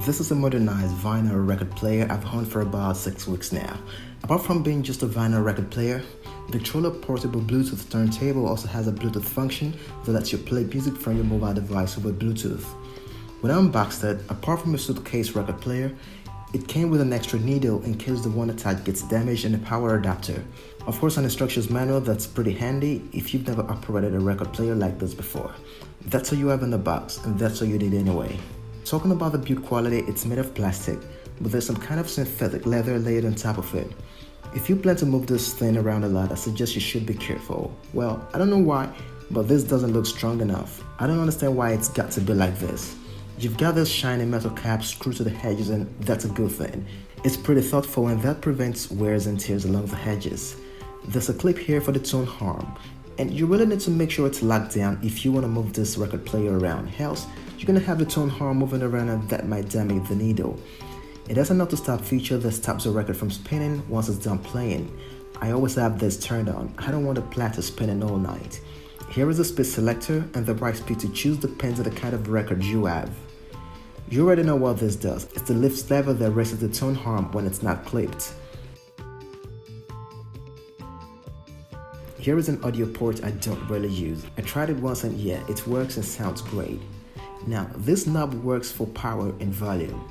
This is a modernized vinyl record player I've owned for about 6 weeks now. Apart from being just a vinyl record player, Victrola Portable Bluetooth Turntable also has a Bluetooth function that lets you play music from your mobile device with Bluetooth. When I unboxed it, apart from a suitcase record player, it came with an extra needle in case the one attached gets damaged and a power adapter. Of course, an instructions manual that's pretty handy if you've never operated a record player like this before. That's all you have in the box, and that's all you need anyway. Talking about the build quality, it's made of plastic, but there's some kind of synthetic leather layered on top of it. If you plan to move this thing around a lot, I suggest you should be careful. Well, I don't know why, but this doesn't look strong enough. I don't understand why it's got to be like this. You've got this shiny metal cap screwed to the edges, and that's a good thing. It's pretty thoughtful, and that prevents wears and tears along the edges. There's a clip here for the tone arm, and you really need to make sure it's locked down if you want to move this record player around, else you're going to have the tone arm moving around and that might damage the needle. It has an auto-stop feature that stops the record from spinning once it's done playing. I always have this turned on. I don't want the platter spinning all night. Here is the speed selector, and the right speed to choose depends on the kind of record you have. You already know what this does. It's the lift lever that raises the tone arm when it's not clipped. Here is an audio port I don't really use. I tried it once and yeah, it works and sounds great. Now, this knob works for power and volume.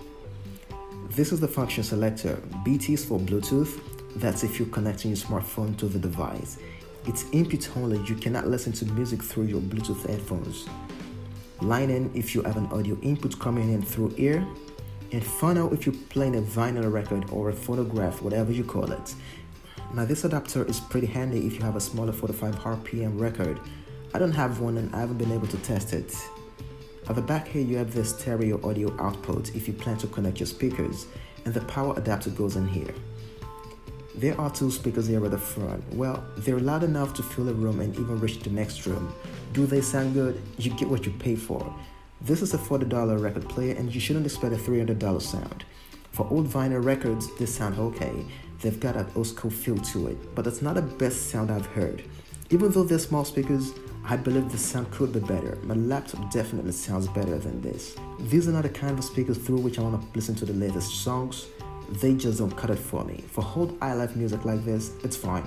This is the function selector. BT is for Bluetooth. That's if you're connecting your smartphone to the device. It's input only. You cannot listen to music through your Bluetooth headphones. Line in if you have an audio input coming in through ear. And phono if you're playing a vinyl record or a phonograph, whatever you call it. Now, this adapter is pretty handy if you have a smaller 45 RPM record. I don't have one and I haven't been able to test it. At the back here, you have the stereo audio output if you plan to connect your speakers, and the power adapter goes in here. There are 2 speakers here at the front. Well, they're loud enough to fill a room and even reach the next room. Do they sound good? You get what you pay for. This is a $40 record player, and you shouldn't expect a $300 sound. For old vinyl records, they sound okay. They've got an old school feel to it, but it's not the best sound I've heard. Even though they're small speakers, I believe the sound could be better. My laptop definitely sounds better than this. These are not the kind of speakers through which I want to listen to the latest songs. They just don't cut it for me. For old iLife music like this, it's fine.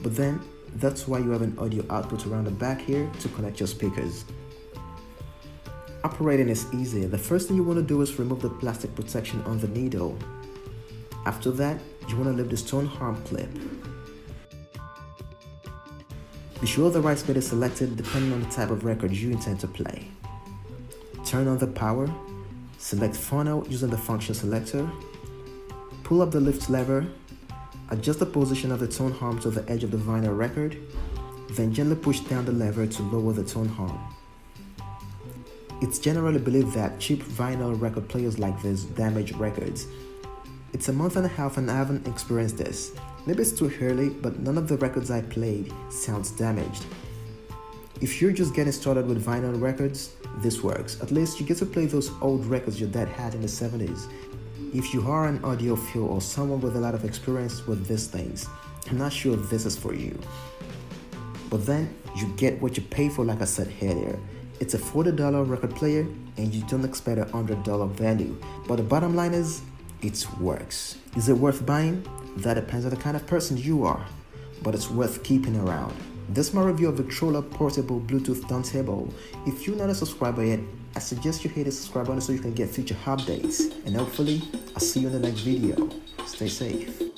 But then, that's why you have an audio output around the back here to connect your speakers. Operating is easy. The first thing you want to do is remove the plastic protection on the needle. After that, you want to leave the tone arm clip. Be sure the right speed is selected depending on the type of record you intend to play. Turn on the power, select phono using the function selector, pull up the lift lever, adjust the position of the tone arm to the edge of the vinyl record, then gently push down the lever to lower the tone arm. It's generally believed that cheap vinyl record players like this damage records. It's a month and a half and I haven't experienced this. Maybe it's too early, but none of the records I played sounds damaged. If you're just getting started with vinyl records, this works. At least you get to play those old records your dad had in the 70s. If you are an audiophile or someone with a lot of experience with these things, I'm not sure if this is for you. But then, you get what you pay for, like I said earlier. It's a $40 record player and you don't expect a $100 value. But the bottom line is, it works. Is it worth buying? That depends on the kind of person you are, but it's worth keeping around. This is my review of Victrola Portable Bluetooth Turntable. If you're not a subscriber yet, I suggest you hit the subscribe button so you can get future updates. And hopefully, I'll see you in the next video. Stay safe.